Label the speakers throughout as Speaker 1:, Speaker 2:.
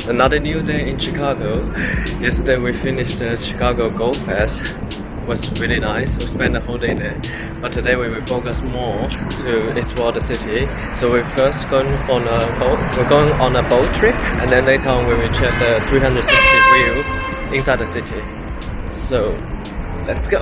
Speaker 1: Another new day in Chicago. Yesterday we finished the Chicago Gold Fest. It was really nice. We spent the whole day there. But today we will focus more to explore the city. So we're first going on a boat. We're going on a boat trip, and then later on we will check the 360 view inside the city. So let's go.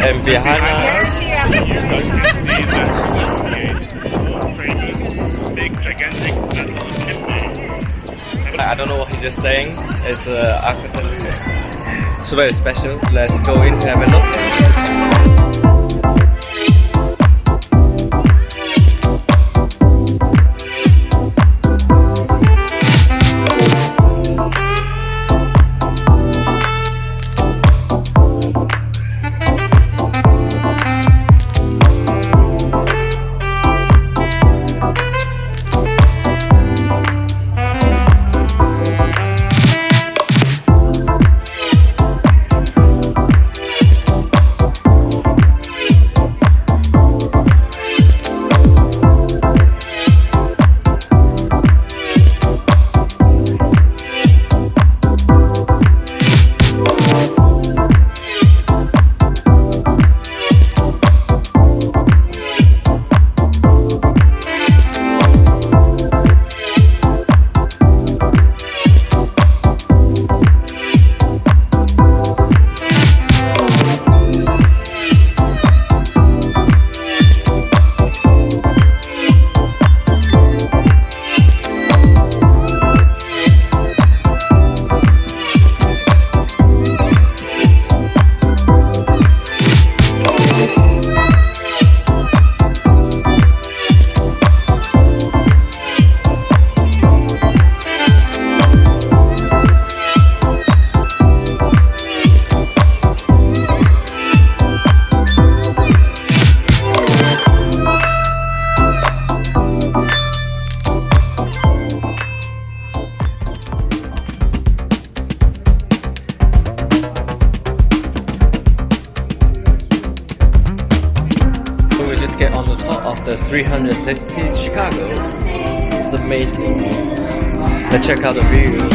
Speaker 1: and behind us,
Speaker 2: famous, big, gigantic metal chimney.
Speaker 1: I don't know what he's just saying. It's African. It's very special. Let's go in to have a look. We just get on the top of the 360 Chicago. It's amazing. Let's check out the view.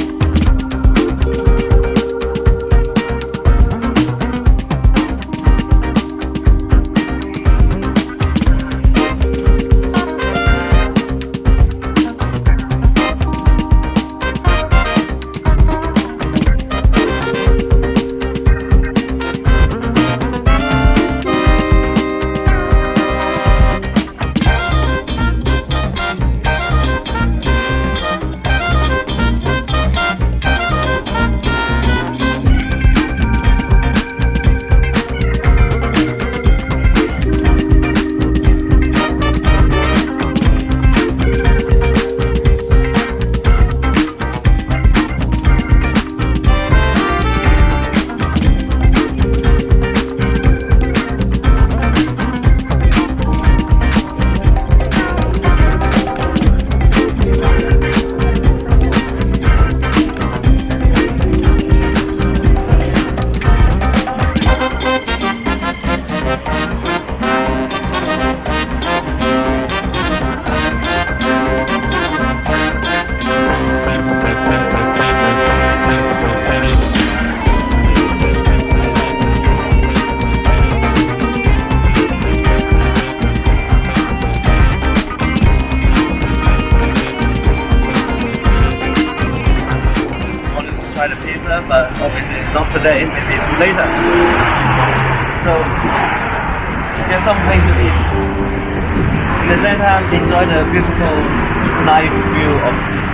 Speaker 1: Try the pizza, but obviously not today, maybe later. So, get some place to eat. In the same time, enjoy the beautiful night view of the city.